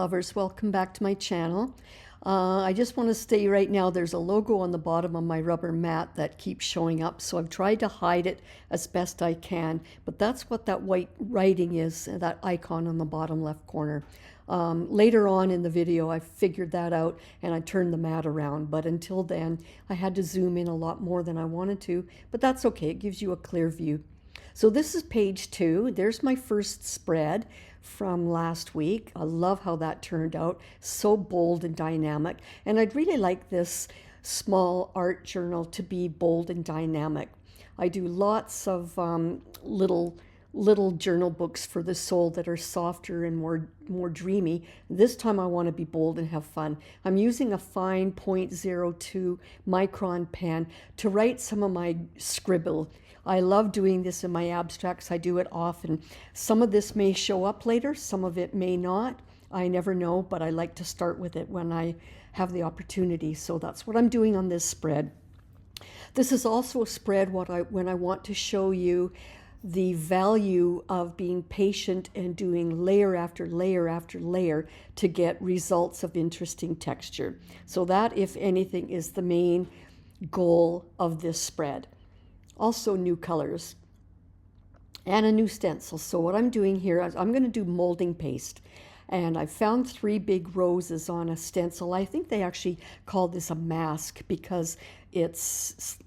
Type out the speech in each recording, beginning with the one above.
lovers, welcome back to my channel. I just want to say right now there's a logo on the bottom of my rubber mat that keeps showing up, so I've tried to hide it as best I can, but that's what that white writing is, that icon on the bottom left corner. Later on in the video I figured that out and I turned the mat around, but until then I had to zoom in a lot more than I wanted to, but that's okay, it gives you a clear view. So this is page 2. There's my first spread from last week. I love how that turned out. So bold and dynamic. And I'd really like this small art journal to be bold and dynamic. I do lots of little journal books for the soul that are softer and more dreamy. This time I want to be bold and have fun. I'm using a fine 0.02 micron pen to write some of my scribble. I love doing this in my abstracts. I do it often. Some of this may show up later, some of it may not. I never know, but I like to start with it when I have the opportunity. So that's what I'm doing on this spread. This is also a spread when I want to show you the value of being patient and doing layer after layer after layer to get results of interesting texture. So that, if anything, is the main goal of this spread. Also new colors and a new stencil. So what I'm doing here is I'm going to do molding paste, and I found 3 big roses on a stencil. I think they actually call this a mask because it's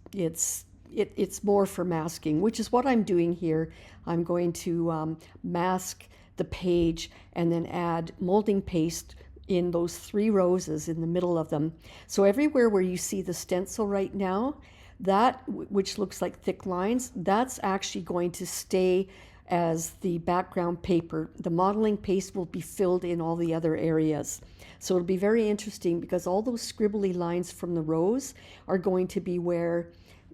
more for masking, which is what I'm doing here. I'm going to mask the page and then add molding paste in those 3 roses in the middle of them. So everywhere where you see the stencil right now, that, which looks like thick lines, that's actually going to stay as the background paper. The modeling paste will be filled in all the other areas. So it'll be very interesting because all those scribbly lines from the rose are going to be where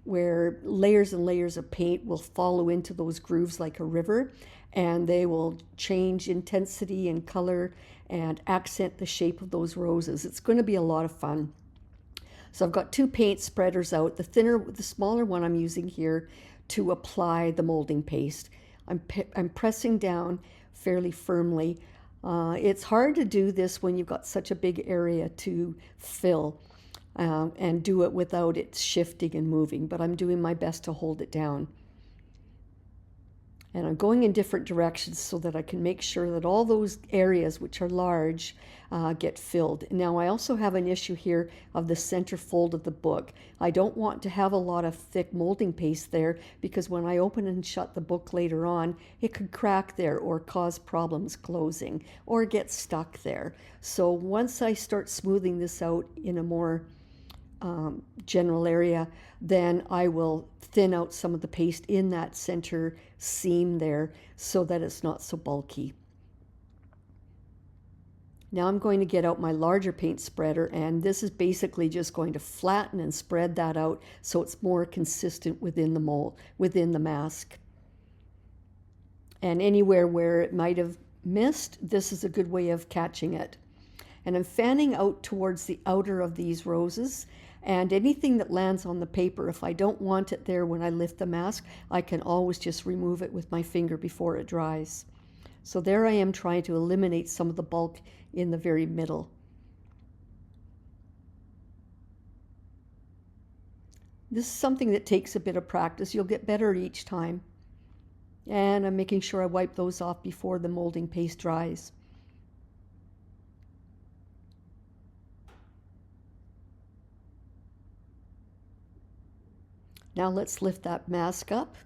layers and layers of paint will follow into those grooves like a river, and they will change intensity and color and accent the shape of those roses. It's going to be a lot of fun. So I've got 2 paint spreaders out. The smaller one I'm using here to apply the molding paste. I'm pressing down fairly firmly. It's hard to do this when you've got such a big area to fill and do it without it shifting and moving, but I'm doing my best to hold it down. And I'm going in different directions so that I can make sure that all those areas which are large get filled. Now I also have an issue here of the center fold of the book. I don't want to have a lot of thick molding paste there because when I open and shut the book later on, it could crack there or cause problems closing or get stuck there. So once I start smoothing this out in a more general area, then I will thin out some of the paste in that center seam there so that it's not so bulky. Now I'm going to get out my larger paint spreader, and this is basically just going to flatten and spread that out so it's more consistent within the mold, within the mask. And anywhere where it might have missed, this is a good way of catching it. And I'm fanning out towards the outer of these roses, and anything that lands on the paper, if I don't want it there when I lift the mask, I can always just remove it with my finger before it dries. So there I am trying to eliminate some of the bulk in the very middle. This is something that takes a bit of practice. You'll get better each time. And I'm making sure I wipe those off before the molding paste dries. Now let's lift that mask up,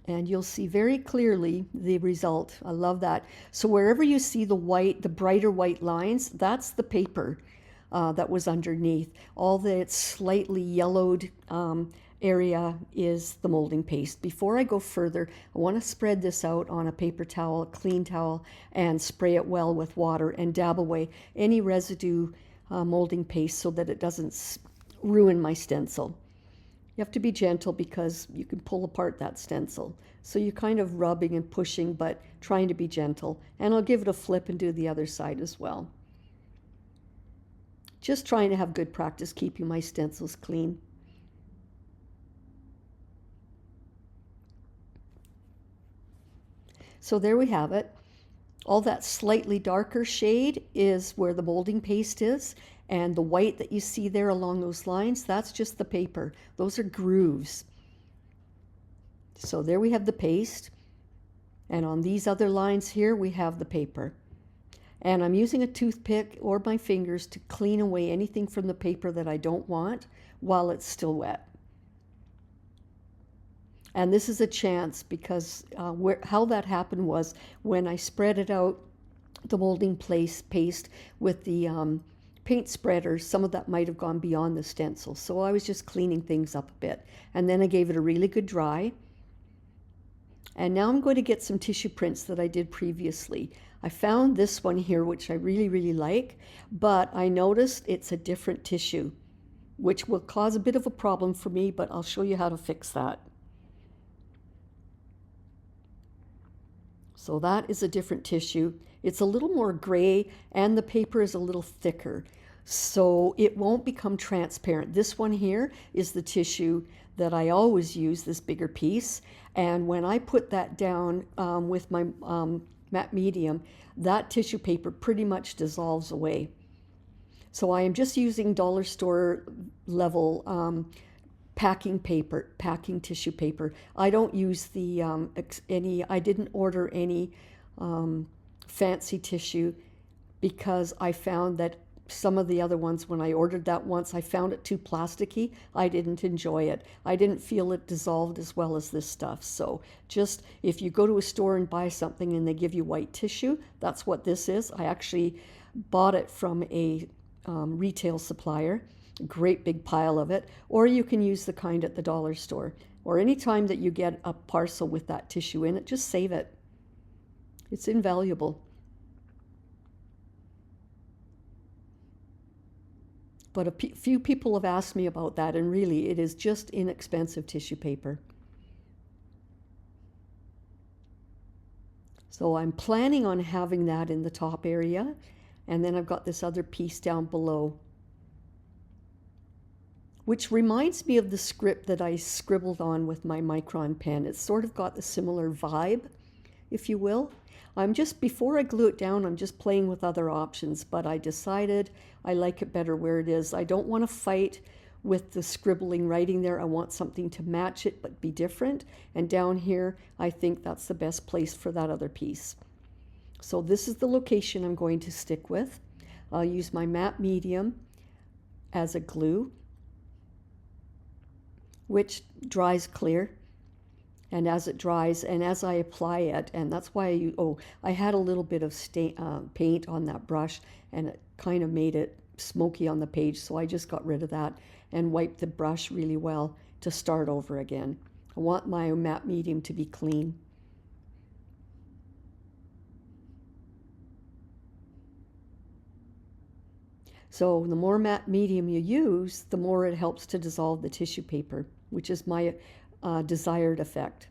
and you'll see very clearly the result. I love that. So wherever you see the white, the brighter white lines, that's the paper that was underneath. All that slightly yellowed area is the molding paste. Before I go further, I want to spread this out on a paper towel, a clean towel, and spray it well with water and dab away any residue molding paste so that it doesn't ruin my stencil. You have to be gentle because you can pull apart that stencil. So you're kind of rubbing and pushing, but trying to be gentle. And I'll give it a flip and do the other side as well. Just trying to have good practice keeping my stencils clean. So there we have it. All that slightly darker shade is where the molding paste is, and the white that you see there along those lines, that's just the paper. Those are grooves. So there we have the paste, and on these other lines here we have the paper. And I'm using a toothpick or my fingers to clean away anything from the paper that I don't want while it's still wet. And this is a chance because how that happened was when I spread it out, the molding paste with the paint spreader, some of that might have gone beyond the stencil. So I was just cleaning things up a bit. And then I gave it a really good dry. And now I'm going to get some tissue prints that I did previously. I found this one here, which I really, really like, but I noticed it's a different tissue, which will cause a bit of a problem for me, but I'll show you how to fix that. So that is a different tissue. It's a little more gray and the paper is a little thicker, so it won't become transparent. This one here is the tissue that I always use, this bigger piece, and when I put that down with my matte medium, that tissue paper pretty much dissolves away. So I am just using dollar store level packing paper, packing tissue paper. I don't use the I didn't order any fancy tissue because I found that some of the other ones, when I ordered that once, I found it too plasticky. I didn't enjoy it. I didn't feel it dissolved as well as this stuff. So just if you go to a store and buy something and they give you white tissue, that's what this is. I actually bought it from a retail supplier, a great big pile of it, or you can use the kind at the dollar store. Or any time that you get a parcel with that tissue in it, just save it. It's invaluable. But a few people have asked me about that, and really it is just inexpensive tissue paper. So I'm planning on having that in the top area, and then I've got this other piece down below, which reminds me of the script that I scribbled on with my Micron pen. It's sort of got a similar vibe, if you will. Before I glue it down, I'm just playing with other options, but I decided I like it better where it is. I don't want to fight with the scribbling writing there. I want something to match it but be different. And down here, I think that's the best place for that other piece. So this is the location I'm going to stick with. I'll use my matte medium as a glue, which dries clear. And as it dries and as I apply it, and that's why I had a little bit of paint on that brush and it kind of made it smoky on the page, so I just got rid of that and wiped the brush really well to start over again. I want my matte medium to be clean. So the more matte medium you use, the more it helps to dissolve the tissue paper, which is my desired effect.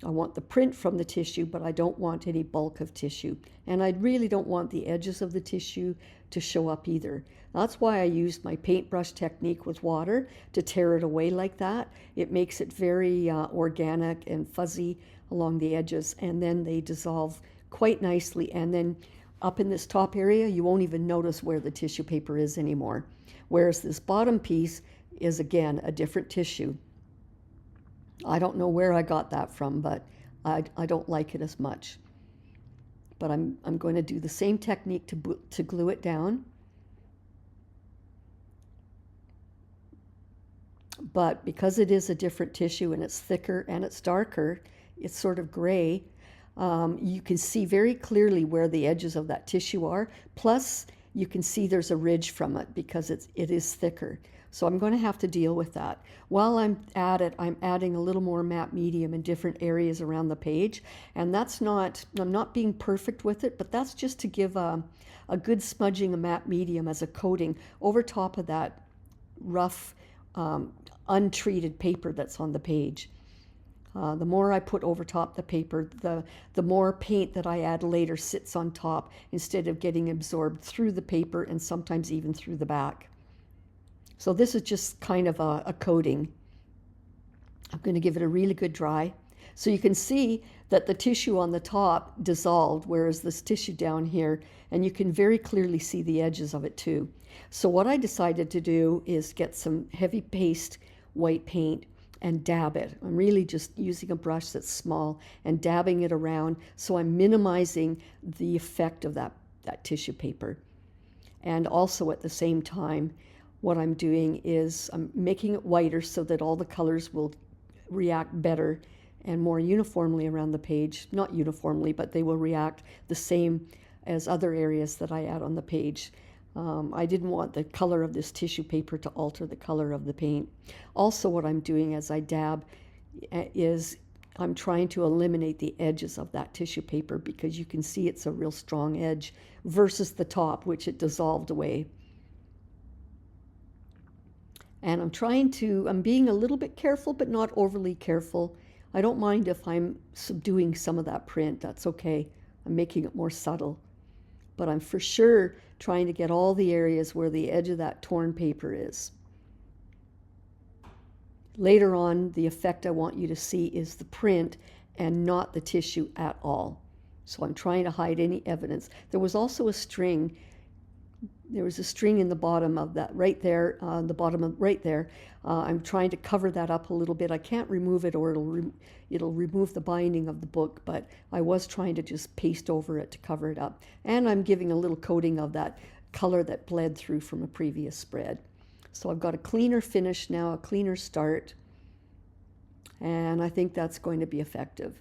I want the print from the tissue, but I don't want any bulk of tissue. And I really don't want the edges of the tissue to show up either. That's why I used my paintbrush technique with water to tear it away like that. It makes it very organic and fuzzy along the edges, and then they dissolve quite nicely. And then up in this top area, you won't even notice where the tissue paper is anymore. Whereas this bottom piece is, again, a different tissue. I don't know where I got that from, but I don't like it as much. But I'm going to do the same technique to glue it down. But because it is a different tissue and it's thicker and it's darker, it's sort of gray, you can see very clearly where the edges of that tissue are. Plus, you can see there's a ridge from it because it is thicker. So I'm going to have to deal with that. While I'm at it, I'm adding a little more matte medium in different areas around the page. And I'm not being perfect with it, but that's just to give a good smudging of matte medium as a coating over top of that rough, untreated paper that's on the page. The more I put over top the paper, the more paint that I add later sits on top instead of getting absorbed through the paper and sometimes even through the back. So this is just kind of a coating. I'm going to give it a really good dry. So you can see that the tissue on the top dissolved, whereas this tissue down here, and you can very clearly see the edges of it too. So what I decided to do is get some heavy paste white paint and dab it. I'm really just using a brush that's small and dabbing it around, so I'm minimizing the effect of that tissue paper. And also at the same time, what I'm doing is I'm making it whiter so that all the colors will react better and more uniformly around the page. Not uniformly, but they will react the same as other areas that I add on the page. I didn't want the color of this tissue paper to alter the color of the paint. Also, what I'm doing as I dab is I'm trying to eliminate the edges of that tissue paper, because you can see it's a real strong edge versus the top, which it dissolved away. And I'm being a little bit careful, but not overly careful. I don't mind if I'm subduing some of that print, that's okay. I'm making it more subtle. But I'm for sure trying to get all the areas where the edge of that torn paper is. Later on, the effect I want you to see is the print and not the tissue at all. So I'm trying to hide any evidence. There was also a string. There was a string in the bottom of that, right there, the bottom of right there. I'm trying to cover that up a little bit. I can't remove it, or it'll remove the binding of the book, but I was trying to just paste over it to cover it up. And I'm giving a little coating of that color that bled through from a previous spread. So I've got a cleaner finish now, a cleaner start, and I think that's going to be effective.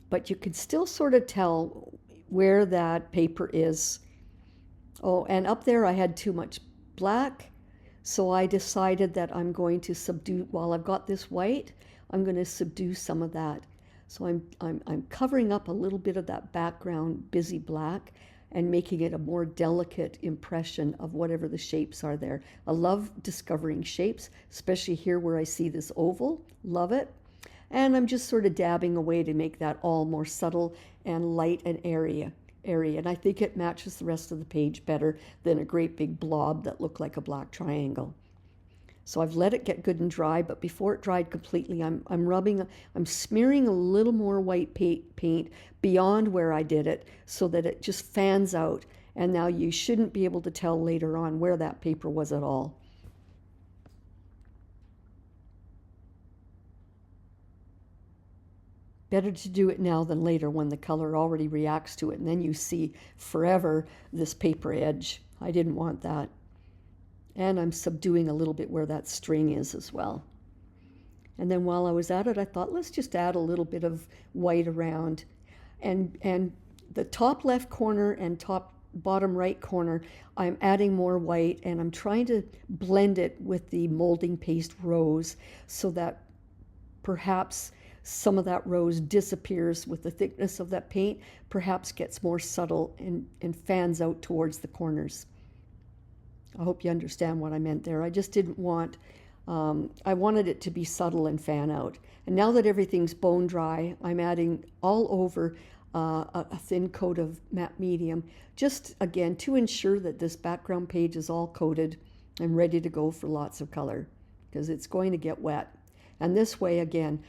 But you can still sort of tell where that paper is. Oh, and up there I had too much black, so I decided that I'm going to subdue, while I've got this white, I'm going to subdue some of that. So I'm covering up a little bit of that background busy black and making it a more delicate impression of whatever the shapes are there. I love discovering shapes, especially here where I see this oval. Love it. And I'm just sort of dabbing away to make that all more subtle and light and area. And I think it matches the rest of the page better than a great big blob that looked like a black triangle. So I've let it get good and dry, but before it dried completely, I'm smearing a little more white paint beyond where I did it so that it just fans out. And now you shouldn't be able to tell later on where that paper was at all. Better to do it now than later when the color already reacts to it, and then you see forever this paper edge. I didn't want that. And I'm subduing a little bit where that string is as well. And then while I was at it, I thought, let's just add a little bit of white around. And the top left corner and top bottom right corner, I'm adding more white, and I'm trying to blend it with the molding paste rose so that perhaps some of that rose disappears with the thickness of that paint, perhaps gets more subtle and fans out towards the corners. I hope you understand what I meant there. I just didn't want, I wanted it to be subtle and fan out. And now that everything's bone dry, I'm adding all over a thin coat of matte medium, just again to ensure that this background page is all coated and ready to go for lots of color, because it's going to get wet. And this way, again,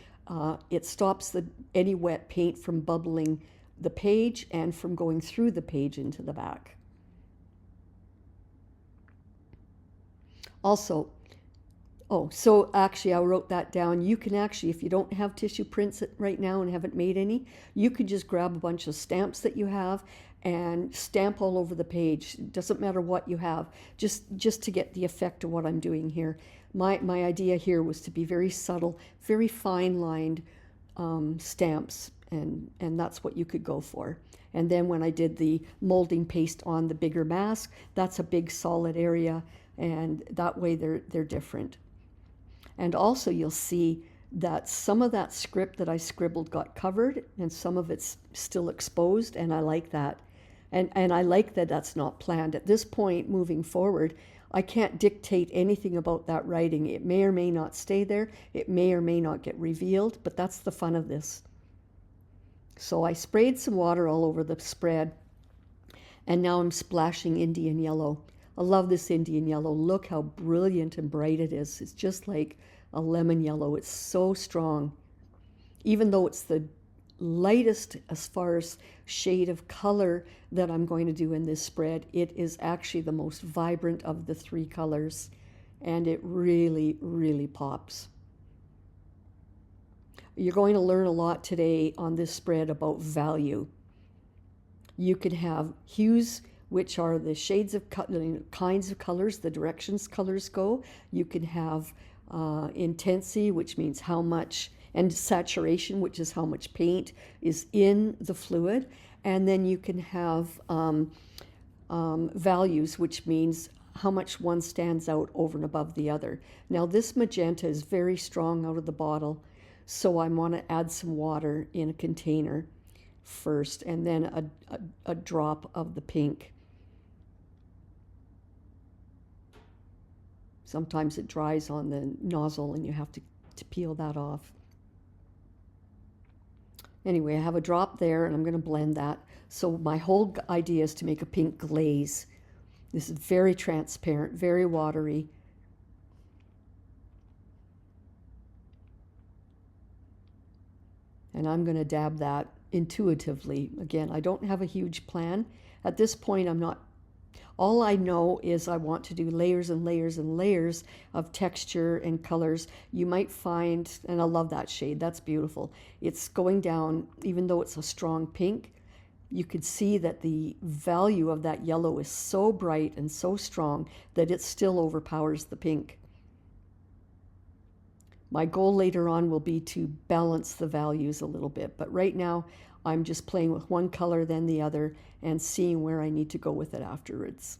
it stops any wet paint from bubbling the page and from going through the page into the back. Also, so actually I wrote that down. You can actually, if you don't have tissue prints right now and haven't made any, you could just grab a bunch of stamps that you have and stamp all over the page. It doesn't matter what you have, just to get the effect of what I'm doing here. My idea here was to be very subtle, very fine-lined stamps, and that's what you could go for. And then when I did the molding paste on the bigger mask, that's a big solid area, and that way they're different. And also you'll see that some of that script that I scribbled got covered, and some of it's still exposed, and I like that. And I like that that's not planned. At this point, moving forward, I can't dictate anything about that writing. It may or may not stay there. It may or may not get revealed, but that's the fun of this. So I sprayed some water all over the spread, and now I'm splashing Indian yellow. I love this Indian yellow. Look how brilliant and bright it is. It's just like a lemon yellow. It's so strong. Even though it's the lightest as far as shade of color that I'm going to do in this spread, it is actually the most vibrant of the three colors, and it really, really pops. You're going to learn a lot today on this spread about value. You can have hues, which are the shades of kinds of colors, the directions colors go. You can have intensity, which means how much, and saturation, which is how much paint is in the fluid. And then you can have values, which means how much one stands out over and above the other. Now this magenta is very strong out of the bottle, so I want to add some water in a container first, and then a drop of the pink. Sometimes it dries on the nozzle and you have to peel that off. Anyway, I have a drop there and I'm going to blend that. So my whole idea is to make a pink glaze. This is very transparent, very watery. And I'm going to dab that intuitively. Again, I don't have a huge plan. At this point, all I know is I want to do layers and layers and layers of texture and colors. You might find, and I love that shade, that's beautiful. It's going down, even though it's a strong pink, you could see that the value of that yellow is so bright and so strong that it still overpowers the pink. My goal later on will be to balance the values a little bit, but right now I'm just playing with one color, then the other, and seeing where I need to go with it afterwards.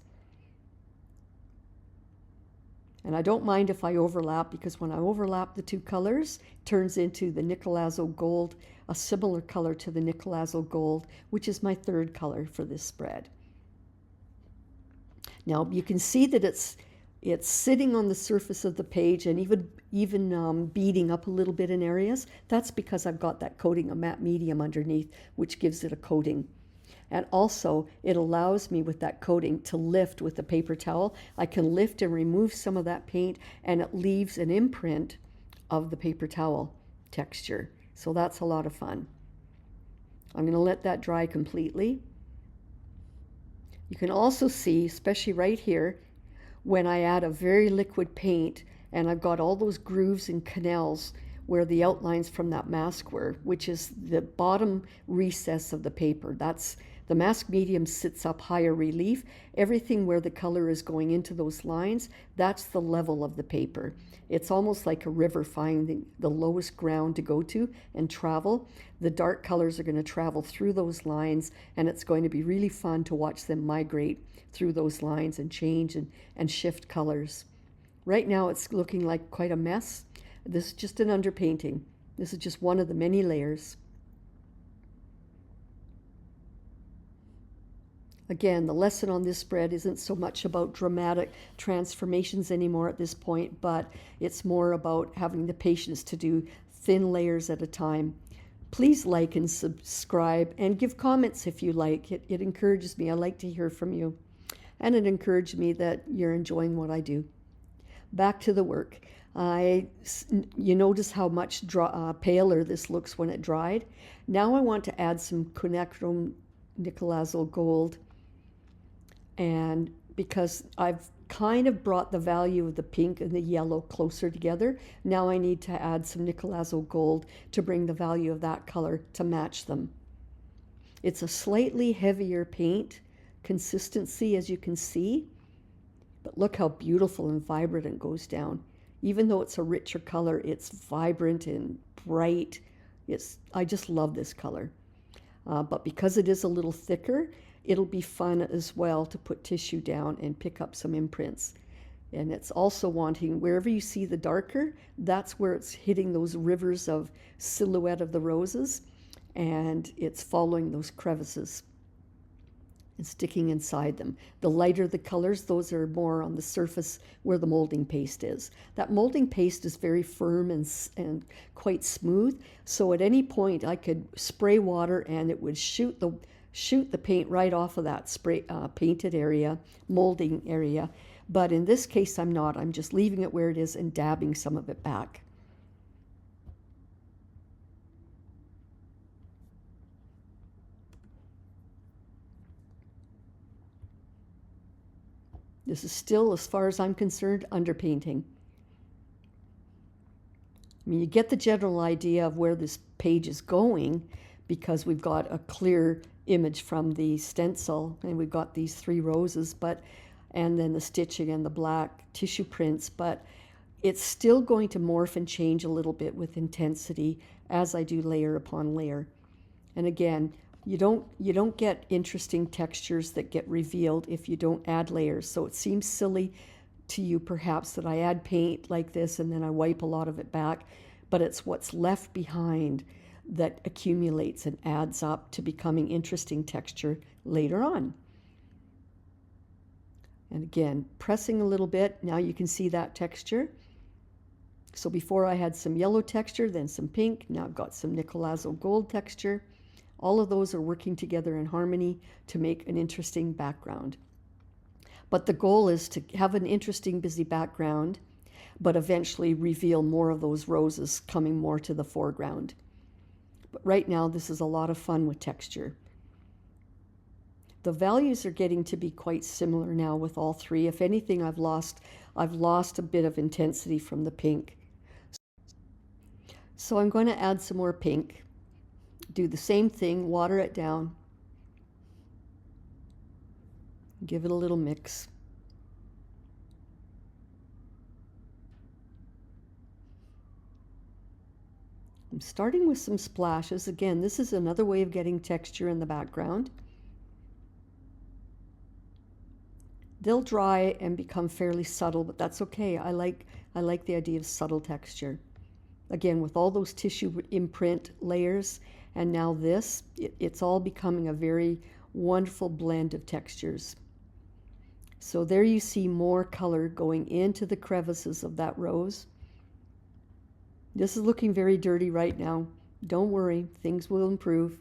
And I don't mind if I overlap, because when I overlap the two colors, it turns into the Nicolazo Gold, a similar color to the Nicolazo Gold, which is my third color for this spread. Now you can see that it's sitting on the surface of the page and even beading up a little bit in areas. That's because I've got that coating of matte medium underneath, which gives it a coating. And also it allows me with that coating to lift with the paper towel. I can lift and remove some of that paint and it leaves an imprint of the paper towel texture. So that's a lot of fun. I'm going to let that dry completely. You can also see, especially right here, when I add a very liquid paint and I've got all those grooves and canals where the outlines from that mask were, which is the bottom recess of the paper. That's the mask medium sits up higher relief. Everything where the color is going into those lines, that's the level of the paper. It's almost like a river finding the lowest ground to go to and travel. The dark colors are going to travel through those lines, and it's going to be really fun to watch them migrate through those lines and change and shift colors. Right now it's looking like quite a mess. This is just an underpainting. This is just one of the many layers. Again, the lesson on this spread isn't so much about dramatic transformations anymore at this point, but it's more about having the patience to do thin layers at a time. Please like and subscribe and give comments if you like. It encourages me. I like to hear from you. And it encouraged me that you're enjoying what I do. Back to the work. You notice how much paler this looks when it dried. Now I want to add some quinacridone Nicolazo Gold. And because I've kind of brought the value of the pink and the yellow closer together, now I need to add some Nicolazo Gold to bring the value of that color to match them. It's a slightly heavier paint consistency, as you can see, but look how beautiful and vibrant it goes down. Even though it's a richer color, it's vibrant and bright. I just love this color. But because it is a little thicker, it'll be fun as well to put tissue down and pick up some imprints. And it's also wanting, wherever you see the darker, that's where it's hitting those rivers of silhouette of the roses, and it's following those crevices and sticking inside them. The lighter the colors, those are more on the surface where the molding paste is. That molding paste is very firm and quite smooth, so at any point I could spray water and it would shoot the paint right off of that painted area, molding area. But in this case I'm not. I'm just leaving it where it is and dabbing some of it back. This is still, as far as I'm concerned, underpainting. I mean, you get the general idea of where this page is going because we've got a clear image from the stencil, and we've got these 3 roses, and then the stitching and the black tissue prints, but it's still going to morph and change a little bit with intensity as I do layer upon layer. And again, you don't get interesting textures that get revealed if you don't add layers. So it seems silly to you perhaps that I add paint like this and then I wipe a lot of it back, but it's what's left behind that accumulates and adds up to becoming interesting texture later on. And again, pressing a little bit, now you can see that texture. So before I had some yellow texture, then some pink, now I've got some Nicolazo gold texture. All of those are working together in harmony to make an interesting background. But the goal is to have an interesting, busy background, but eventually reveal more of those roses coming more to the foreground. But right now, this is a lot of fun with texture. The values are getting to be quite similar now with all 3. If anything, I've lost a bit of intensity from the pink. So I'm going to add some more pink. Do the same thing, water it down. Give it a little mix. I'm starting with some splashes. Again, this is another way of getting texture in the background. They'll dry and become fairly subtle, but that's okay. I like the idea of subtle texture. Again, with all those tissue imprint layers, and now this, it's all becoming a very wonderful blend of textures. So there you see more color going into the crevices of that rose. This is looking very dirty right now. Don't worry, things will improve.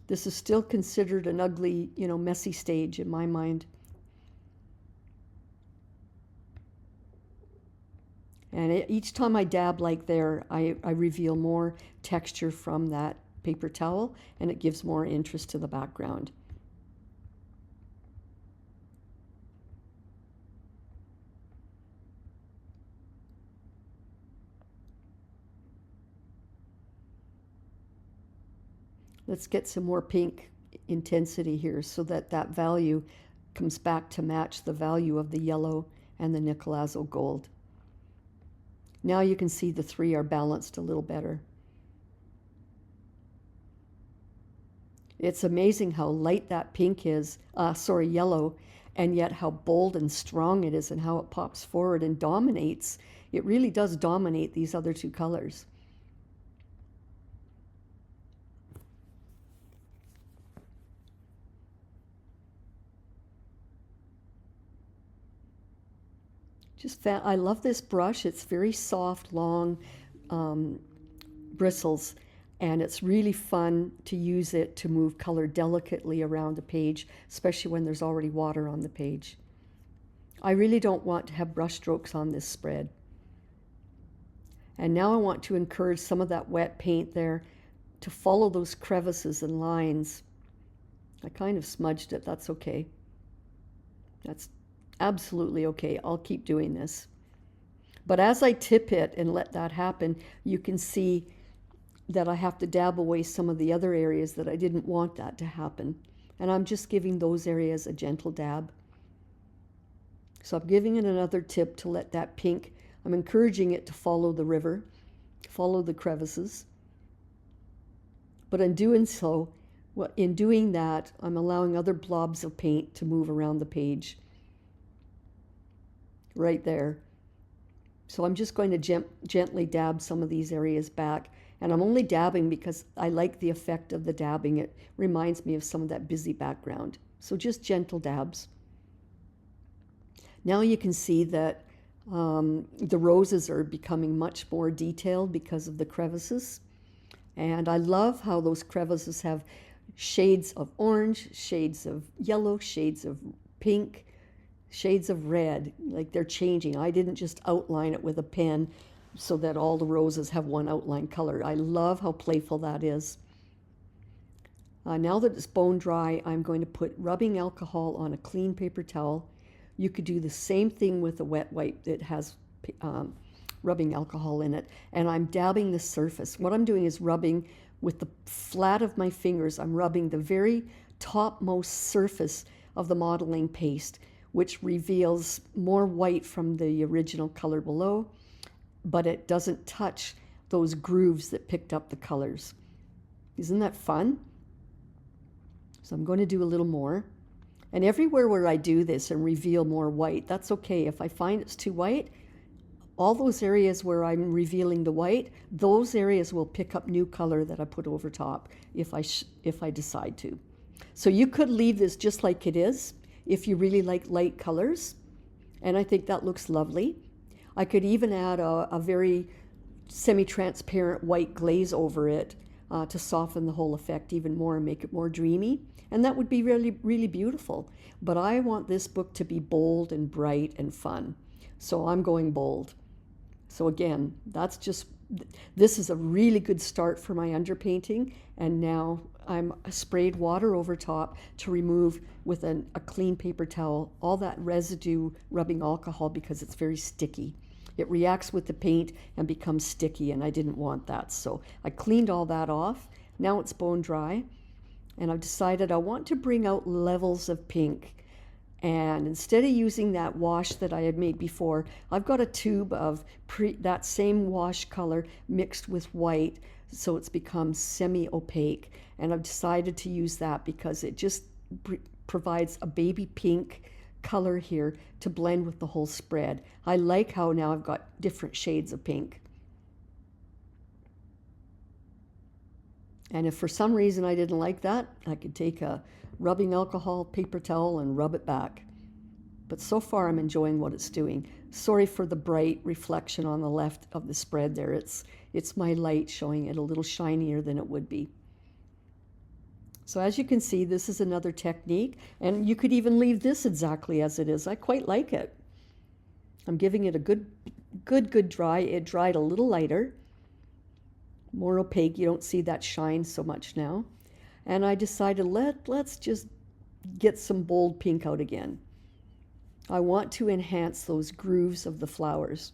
This is still considered an ugly, messy stage in my mind. And each time I dab like there, I reveal more texture from that paper towel, and it gives more interest to the background. Let's get some more pink intensity here so that that value comes back to match the value of the yellow and the Nicolazo gold. Now you can see the 3 are balanced a little better. It's amazing how light that pink is, yellow, and yet how bold and strong it is and how it pops forward and dominates. It really does dominate these other 2 colors. I love this brush. It's very soft, long bristles, and it's really fun to use it to move color delicately around a page, especially when there's already water on the page. I really don't want to have brush strokes on this spread. And now I want to encourage some of that wet paint there to follow those crevices and lines. I kind of smudged it. That's okay. That's absolutely okay. I'll keep doing this. But as I tip it and let that happen, you can see that I have to dab away some of the other areas that I didn't want that to happen. And I'm just giving those areas a gentle dab. So I'm giving it another tip to let that pink, I'm encouraging it to follow the river, follow the crevices. But in doing so, in doing that, I'm allowing other blobs of paint to move around the page. Right there. So I'm just going to gently dab some of these areas back. And I'm only dabbing because I like the effect of the dabbing. It reminds me of some of that busy background. So just gentle dabs. Now you can see that the roses are becoming much more detailed because of the crevices. And I love how those crevices have shades of orange, shades of yellow, shades of pink, shades of red, like they're changing. I didn't just outline it with a pen so that all the roses have one outline color. I love how playful that is. Now that it's bone dry, I'm going to put rubbing alcohol on a clean paper towel You could do the same thing with a wet wipe that has rubbing alcohol in it. And I'm dabbing the surface. What I'm doing is rubbing with the flat of my fingers. I'm rubbing the very topmost surface of the modeling paste, which reveals more white from the original color below, but it doesn't touch those grooves that picked up the colors. Isn't that fun? So I'm going to do a little more. And everywhere where I do this and reveal more white, that's okay. If I find it's too white, all those areas where I'm revealing the white, those areas will pick up new color that I put over top if I decide to. So you could leave this just like it is if you really like light colors, and I think that looks lovely. I could even add a very semi-transparent white glaze over it to soften the whole effect even more and make it more dreamy, and that would be really, really beautiful. But I want this book to be bold and bright and fun, so I'm going bold. So again, this is a really good start for my underpainting, and now I'm sprayed water over top to remove with a clean paper towel all that residue rubbing alcohol because it's very sticky. It reacts with the paint and becomes sticky, and I didn't want that. So I cleaned all that off. Now it's bone dry, and I've decided I want to bring out levels of pink. And instead of using that wash that I had made before, I've got a tube of that same wash color mixed with white, so it's become semi-opaque. And I've decided to use that because it just provides a baby pink color here to blend with the whole spread. I like how now I've got different shades of pink. And if for some reason I didn't like that, I could take a rubbing alcohol paper towel and rub it back. But so far I'm enjoying what it's doing. Sorry for the bright reflection on the left of the spread there. It's my light showing it a little shinier than it would be. So as you can see, this is another technique, and you could even leave this exactly as it is. I quite like it. I'm giving it a good dry. It dried a little lighter, more opaque. You don't see that shine so much now. And I decided let's just get some bold pink out again. I want to enhance those grooves of the flowers.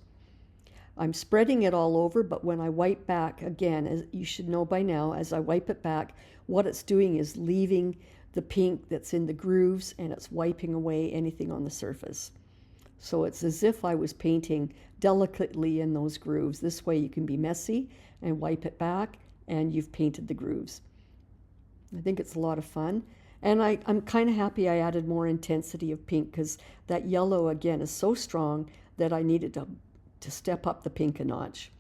I'm spreading it all over, but when I wipe back, again, as you should know by now, as I wipe it back, what it's doing is leaving the pink that's in the grooves, and it's wiping away anything on the surface. So it's as if I was painting delicately in those grooves. This way you can be messy and wipe it back, and you've painted the grooves. I think it's a lot of fun. And I'm kind of happy I added more intensity of pink because that yellow, again, is so strong that I needed to step up the pink a notch.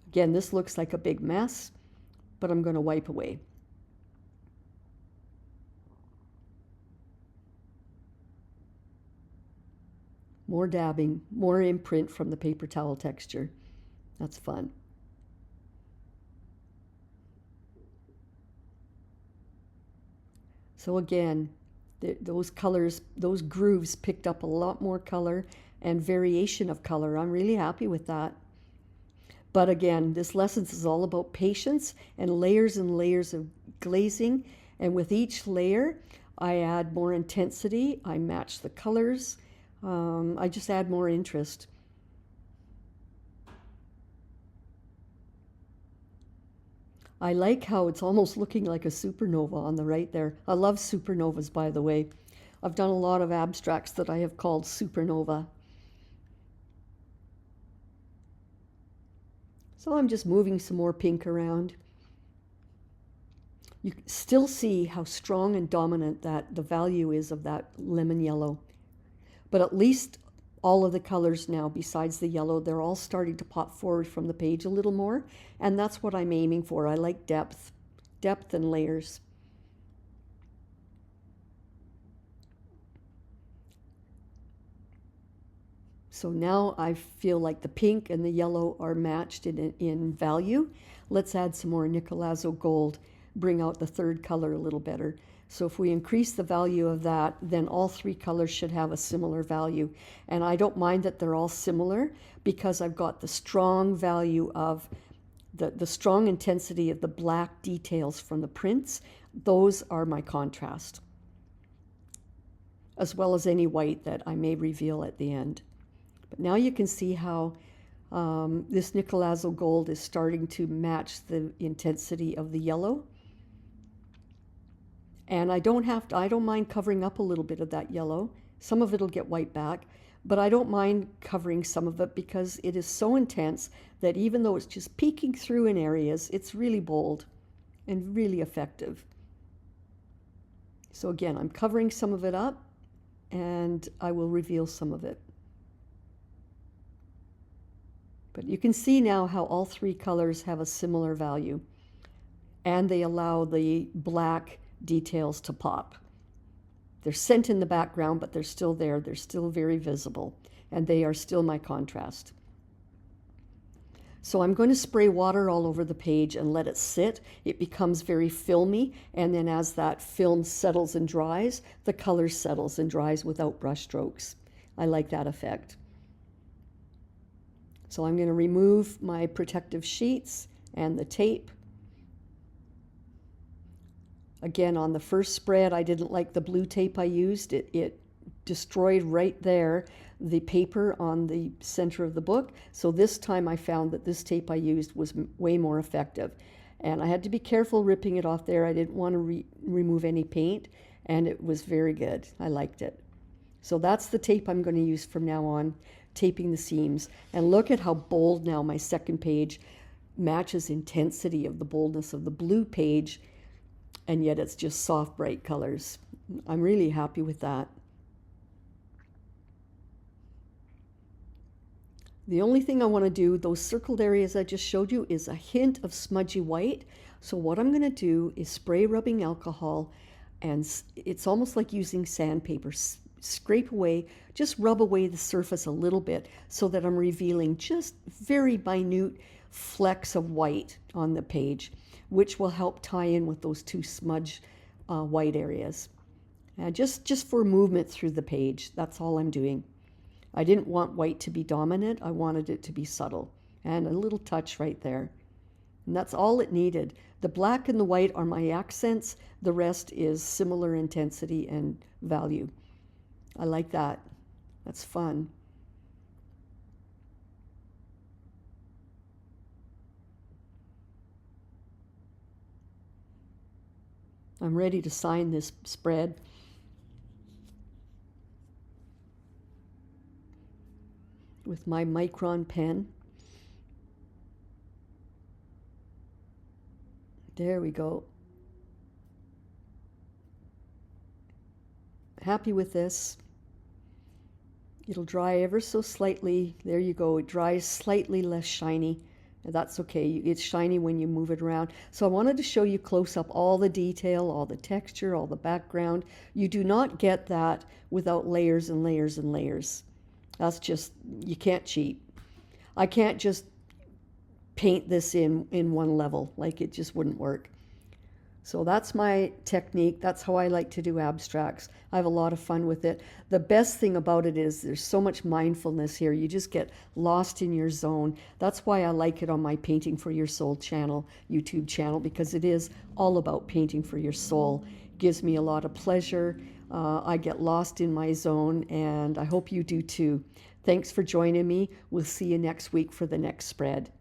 Again, this looks like a big mess, but I'm going to wipe away. More dabbing, more imprint from the paper towel texture. That's fun. So again, those colors, those grooves picked up a lot more color and variation of color. I'm really happy with that. But again, this lesson is all about patience and layers of glazing. And with each layer, I add more intensity. I match the colors. I just add more interest. I like how it's almost looking like a supernova on the right there. I love supernovas, by the way. I've done a lot of abstracts that I have called supernova. So I'm just moving some more pink around. You can still see how strong and dominant that the value is of that lemon yellow. But at least all of the colors now, besides the yellow, they're all starting to pop forward from the page a little more. And that's what I'm aiming for. I like depth and layers. So now I feel like the pink and the yellow are matched in value. Let's add some more Nicolazzo gold, bring out the third color a little better. So if we increase the value of that, then all three colors should have a similar value. And I don't mind that they're all similar because I've got the strong value of the strong intensity of the black details from the prints. Those are my contrast. as well as any white that I may reveal at the end. But now you can see how this Nicolazo gold is starting to match the intensity of the yellow. And I don't mind covering up a little bit of that yellow. Some of it'll get white back, but I don't mind covering some of it because it is so intense that even though it's just peeking through in areas, it's really bold and really effective. So again, I'm covering some of it up and I will reveal some of it. But you can see now how all three colors have a similar value, and they allow the black details to pop. They're sent in the background, but they're still there. They're still very visible, and they are still my contrast. So I'm going to spray water all over the page and let it sit. It becomes very filmy, and then as that film settles and dries, the color settles and dries without brush strokes. I like that effect. So I'm going to remove my protective sheets and the tape. Again, on the first spread, I didn't like the blue tape I used. It destroyed right there the paper on the center of the book. So this time I found that this tape I used was way more effective. And I had to be careful ripping it off there. I didn't want to remove any paint, and it was very good. I liked it. So that's the tape I'm going to use from now on, taping the seams. And look at how bold now my second page matches intensity of the boldness of the blue page, and yet it's just soft, bright colors. I'm really happy with that. The only thing I want to do, those circled areas I just showed you, is a hint of smudgy white. So what I'm going to do is spray rubbing alcohol, and it's almost like using sandpaper. Scrape away, just rub away the surface a little bit so that I'm revealing just very minute flecks of white on the page, which will help tie in with those two smudge white areas. Just for movement through the page, that's all I'm doing. I didn't want white to be dominant. I wanted it to be subtle, and a little touch right there. And that's all it needed. The black and the white are my accents. The rest is similar intensity and value. I like that. That's fun. I'm ready to sign this spread. With my Micron pen. There we go. Happy with this. It'll dry ever so slightly. There you go. It dries slightly less shiny. That's okay. It's shiny when you move it around. So I wanted to show you close up all the detail, all the texture, all the background. You do not get that without layers and layers and layers. That's just, you can't cheat. I can't just paint this in one level. Like, it just wouldn't work. So that's my technique. That's how I like to do abstracts. I have a lot of fun with it. The best thing about it is there's so much mindfulness here. You just get lost in your zone. That's why I like it on my Painting for Your Soul channel, YouTube channel, because it is all about painting for your soul. It gives me a lot of pleasure. I get lost in my zone, and I hope you do too. Thanks for joining me. We'll see you next week for the next spread.